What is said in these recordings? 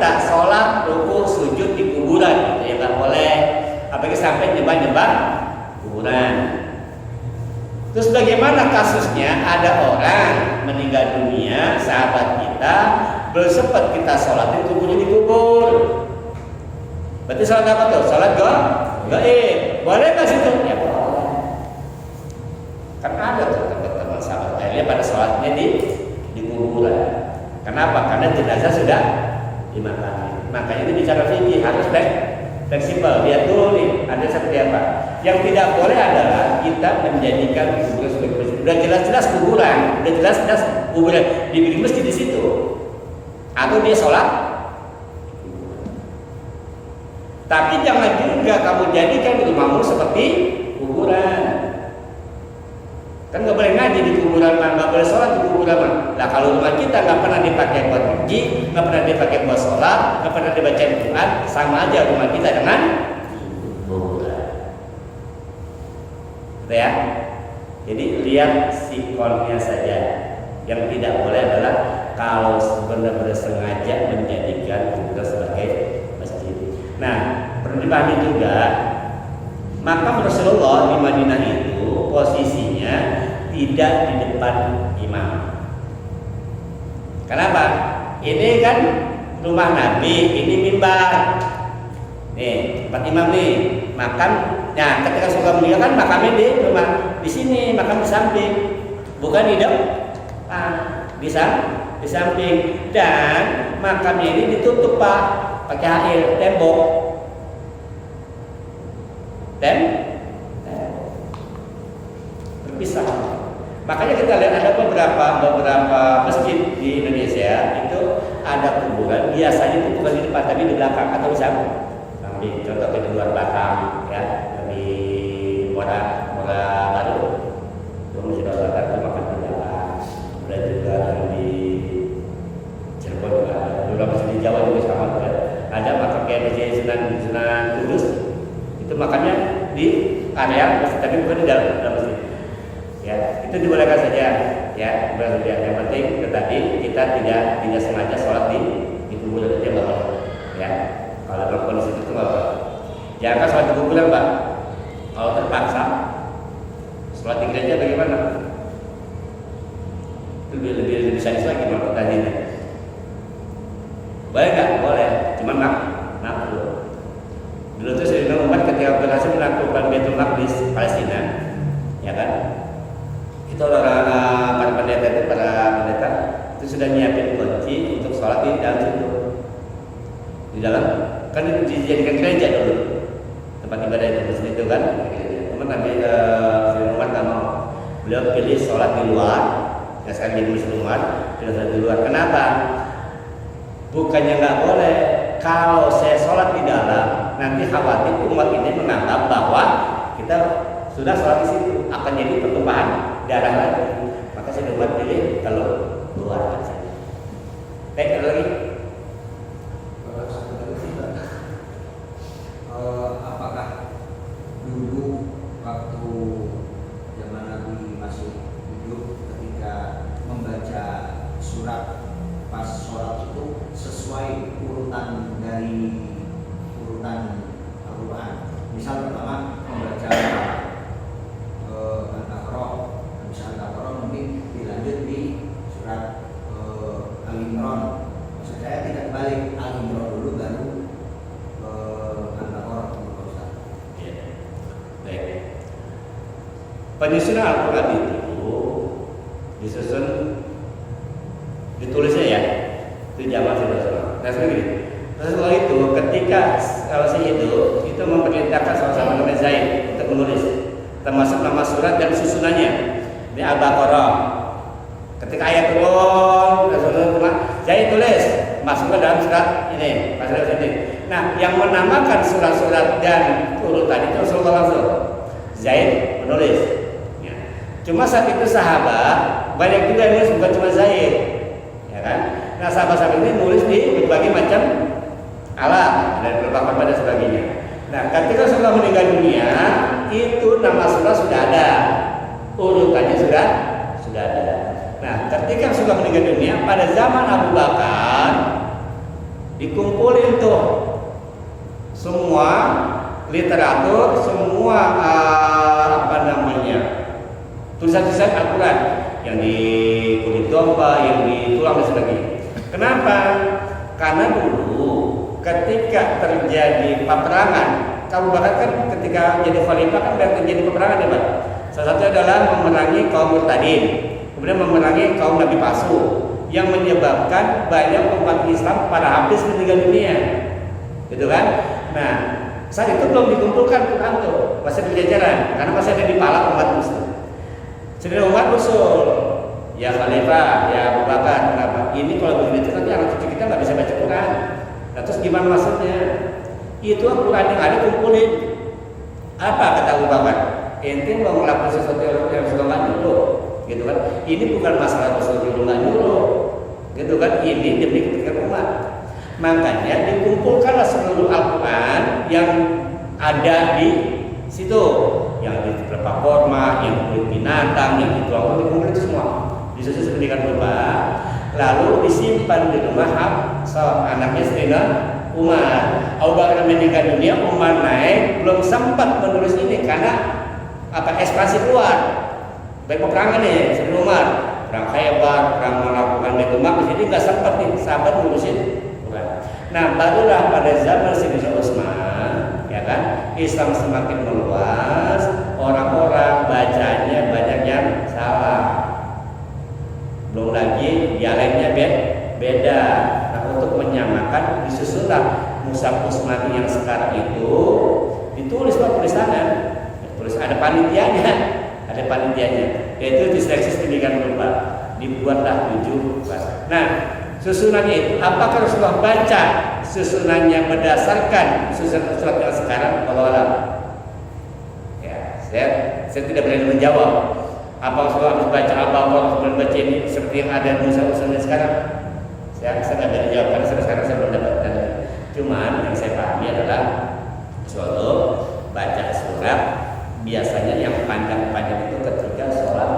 kita sholat, ruku, sujud di kuburan, gitu ya nggak boleh. Apalagi sampai nyembah-nyembah kuburan. Terus bagaimana kasusnya ada orang meninggal dunia, sahabat kita, belum sempat kita sholatin kuburnya dikubur. Berarti sholat apa tuh? Sholat gaib. Boleh nggak situ? Ya boleh. Kan ada tuh teman-teman sahabat akhirnya pada sholatnya di kuburan. Kenapa? Karena jenazah sudah dimakami. Makanya itu bicara fikih harus fleksibel. Lihat dulu nih ada seperti apa. Yang tidak boleh adalah kita menjadikan kuburan sebagai masjid. Udah jelas-jelas kuburan, udah jelas-jelas kuburan dibikin masjid di situ. Atau dia sholat. Tapi jangan juga kamu jadikan rumahmu seperti kuburan. Kan nggak boleh ngaji di kuburan, nggak boleh sholat di kuburan. Nah kalau rumah kita nggak pernah dipakai buat ngaji, nggak pernah dipakai buat sholat, nggak pernah dibaca Quran, sama aja rumah kita dengan kuburan. Gitu ya. Jadi lihat sikonnya saja. Yang tidak boleh adalah kalau benar-benar sengaja menjadikan kuburan sebagai masjid. Nah perlu dipahami juga, makam Rasulullah di Madinah itu posisinya tidak di depan imam. Kenapa? Ini kan rumah Nabi, ini mimbar. Nih, tempat imam nih, makam. Nah, ketika Rasulullah meninggal kan makamnya di rumah, di sini, makam di samping, bukan di depan, di samping. Dan makamnya ini ditutup Pak, pakai air tembok. Berpisah. Makanya kita lihat ada beberapa masjid di Indonesia itu ada kuburan, biasanya itu bukan di depan tapi di belakang atau di samping. Contoh di luar belakang ya, di Muara Baru, itu masjid Al-Azhar itu makan di belakang. Dan juga di Cirebon juga ada, beberapa masjid di Jawa juga sama ya. Ada makam kayak masjid Sunan Kudus, itu makamnya di area masjid tapi bukan di dalam masjid. Ya, itu dibolehkan saja, ya, dibolehkan saja. Yang penting tadi kita tidak sengaja sholat di kuburan aja nggak boleh, ya. Kalau dalam kondisi itu nggak boleh. Jangan sholat di kuburan, Pak. Kalau terpaksa, sholat di gereja bagaimana? Itu lebih sadis lagi menurut tadinya. Boleh nggak? Boleh. Cuman makruh. Dulu tuh Sayyidina Umar ketika berhasil melakukan Baitul Maqdis Palestina, ya kan? Itu para pendeta itu sudah nyiapin kunci untuk sholat di dalam situ. Di dalam kan dijadikan gereja dulu tempat ibadah itu kan. Teman Nabi Sayyidina Umar nggak mau. Beliau pilih sholat di luar. Ya sekarang jadi muslim luar, pilih sholat di luar. Kenapa? Bukannya nggak boleh. Kalau saya sholat di dalam, nanti khawatir umat ini menganggap bahwa kita sudah sholat di situ akan jadi pertumpahan darah lagi. Maka saya buat pilih kalau luar saja. Baik, lagi. Apakah dulu waktu zaman Nabi masih hidup ketika membaca surat pas sholat itu sesuai urutan dari urutan Al-Quran? Misal pertama membaca Al-Baqarah mungkin dilanjut di surat Al-Imran. Maksud saya tidak balik Al-Imran dulu baru Al-Baqarah. Ya. Baik. Penyusunan Al-Quran itu disusun ditulisnya ya itu zaman Rasulullah. Nah seperti Rasulullah itu ketika kalau itu memerintahkan sama-sama namanya Zaid untuk menulis termasuk nama surat dan susunannya. Ini Al-Baqarah. Ketika ayat turun, Rasulullah Zaid tulis, masukkan dalam surat ini, pasal ini. Nah, yang menamakan surat-surat dan urutan itu Rasulullah langsung. Zaid menulis. Ya. Cuma saat itu sahabat banyak juga yang nulis, bukan cuma Zaid, ya kan? Nah, sahabat-sahabat ini nulis di berbagai macam alat dan berbakat dan sebagainya. Nah, ketika Rasulullah meninggal dunia, itu nama surat sudah ada. Urutannya sudah ada. Nah, ketika sudah meninggal dunia pada zaman Abu Bakar dikumpulin tuh semua literatur, semua tulisan-tulisan Al-Quran yang di kulit domba, yang di tulang dan sebagainya. Kenapa? Karena dulu ketika terjadi peperangan, Abu Bakar kan ketika jadi khalifah kan terjadi peperangan ya Pak. Salah satu adalah memerangi kaum murtadin, kemudian memerangi kaum nabi palsu, yang menyebabkan banyak umat Islam pada habis meninggal dunia, gitu kan? Nah, saat itu belum dikumpulkan Quran tuh, masih berjajaran, karena masih ada di pala umat Muslim. Sedangkan umat usul, ya Khalifah, ya Abu Bakar, kenapa? Ini kalau begitu nanti anak cucu kita nggak bisa baca Quran. Nah, terus gimana maksudnya? Itu Quran yang ada kumpulin. Apa kata Abu Bakar? Ente mau melakukan sesuatu yang Rasulullah nggak nyuruh, gitu kan? Ini bukan masalah Rasulullah nggak nyuruh, gitu kan? Ini demi kepentingan umat. Makanya dikumpulkanlah seluruh Al-Quran yang ada di situ, yang di beberapa forma, yang kulit binatang, yang dituang, dikumpulkan itu semua, disusun sedemikian rupa, lalu disimpan di rumah anaknya Sayyidina Umar. Abu Bakar meninggal dunia, Umar naik, belum sempat menulis ini karena ekspansi keluar, baik peperangan nih Sayyidina Umar, perang Khaybar, perang melakukan Baitul Maqdis, jadi nggak sempat nih sahabat ngurusin. Nah, barulah pada zaman Sayyidina Utsman, ya kan, Islam semakin meluas, orang-orang bacanya banyak yang salah. Belum lagi dialeknya beda. Nah, untuk menyamakan disusunlah Mushaf Utsmani yang sekarang itu ditulis Pak tulisannya. Tulis ada panitianya, yaitu diseleksi sedemikian rupa, dibuatlah 7 bahasa. Nah, susunannya itu apakah Rasulullah baca susunannya berdasarkan surat yang sekarang? Kalau ya, saya tidak berani menjawab. Apa Rasulullah harus baca apa baca ini seperti yang ada di susunannya sekarang? Saya tidak berani jawab karena sekarang saya belum dapatkan. Cuman yang saya pahami adalah suatu baca surat biasanya yang panjang-panjang itu ketika sholat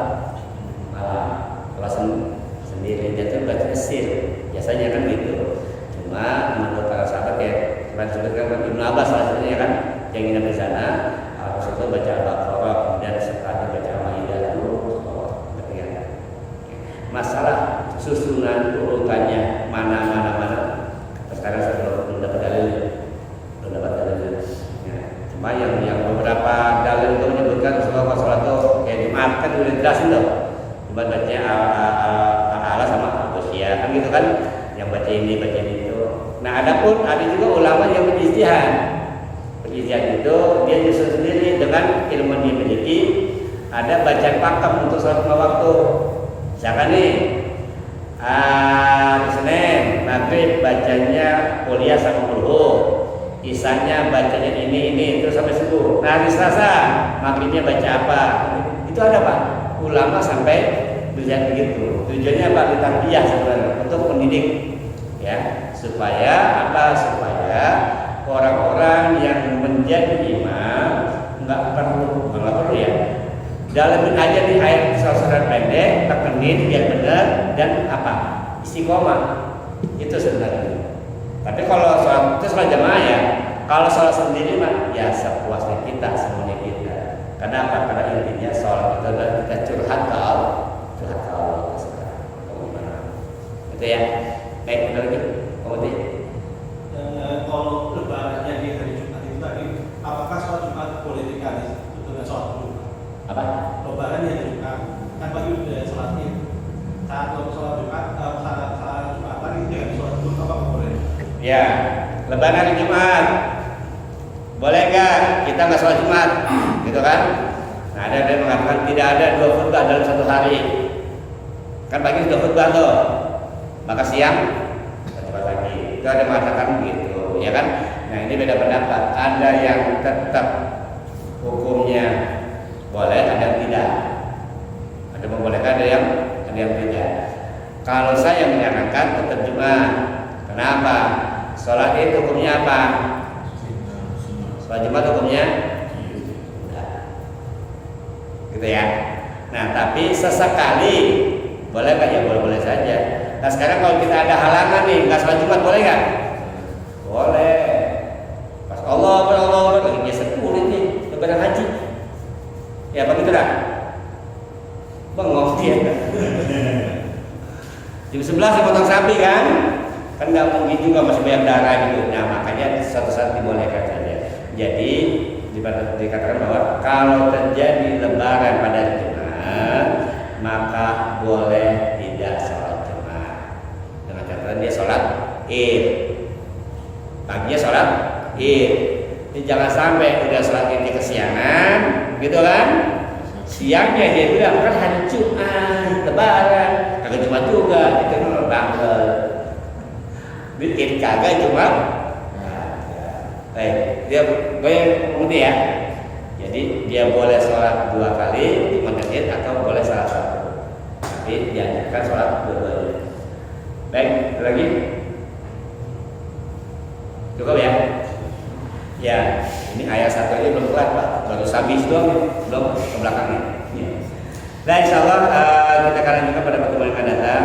malam, kalau sendiri dia tuh baca sir, biasanya kan gitu. Cuma menurut para sahabat ya, cuma sebutkan Ibnu Abbas salah satunya kan yang nginep di sana, harus itu baca Al-Baqarah, kemudian setelahnya baca Al-Maidah dulu. Masalah susunan urutannya mana. Sekarang saya belum dapat dalil. Cuma yang beberapa dalil itu menyebutkan Rasulullah sholat itu kayak Jumat kan udah jelasin tuh. Cuma bacanya Allah sama Al-Qusyah kan gitu kan, yang baca ini itu. Nah, ada juga ulama yang berijtihad. Berijtihad itu dia nyusun sendiri dengan ilmu yang dimiliki. Ada bacaan pakem untuk sholat 5 waktu. Misalkan nih hari Senin maghrib bacanya kuliah sama Qul, Isanya bacanya ini terus sampai subuh. Nah, hari Selasa maghribnya baca apa? Itu ada Pak. Ulama sampai belajar begitu. Tujuannya apa? Ditarbiyah sebenarnya untuk mendidik, ya, supaya orang-orang yang menjadi imam nggak perlu ya. Dalamin aja di ayat surat pendek, tekenin biar benar dan istiqomah. Itu sebenarnya. Tapi kalau sholat itu sholat jamaah ya. Kalau sholat sendiri mah ya sepuasnya kita, semuanya kita. Kenapa? Karena intinya sholat itu adalah kita curhat ke Allah. Itu ya. Baik, benar lagi. Kemudian kalau lebarannya di hari Jumat itu tadi, apakah sholat Jumat boleh dikali dengan sholat Jumat? Apa? Lebaran yang di Jumat kan bagi udah sholatnya. Saat sholat Jumat, saat Jumat tadi dengan sholat Jumat apa boleh? Ya, lebaran hari Jumat. Boleh nggak kita nggak sholat Jumat, gitu kan? Nah, ada yang mengatakan tidak ada 2 khutbah dalam 1 hari. Kan pagi sudah khutbah tuh, maka siang khutbah lagi. Itu ada yang mengatakan begitu, ya kan? Nah, ini beda pendapat. Ada yang tetap hukumnya boleh, ada yang tidak. Ada membolehkan, ada yang tidak. Kalau saya menyarankan tetap Jumat. Kenapa? Sholat itu hukumnya apa? Sholat Jumat hukumnya gitu ya. Nah, tapi sesekali boleh nggak? Ya boleh saja. Nah, sekarang kalau kita ada halangan nih nggak sholat Jumat boleh nggak? sebelah sepotong sapi kan nggak mungkin juga masih banyak darah gitu. Nah makanya suatu saat dibolehkan saja. Jadi dikatakan bahwa kalau terjadi lebaran pada hari Jumat maka boleh tidak sholat Jumat dengan catatan dia sholat Id. Paginya sholat Id. Jadi jangan sampai udah sholat Id kesiangan, gitu kan? Siangnya dia bilang kan hari Jumat Lebaran, kagak Jumat juga, itu kan bangkel. Bikin kagak Jumat. Baik, dia boleh mengerti ya. Jadi dia boleh sholat 2 kali di masjid atau boleh salah satu. Tapi dianjurkan sholat dua-duanya. Baik, lagi. Cukup ya. Ya, ini ayat 1 aja belum kelar Pak. Baru habis doang, belum ke belakangnya. Ya. Nah, insyaallah kita akan lanjutkan pada pertemuan yang akan datang.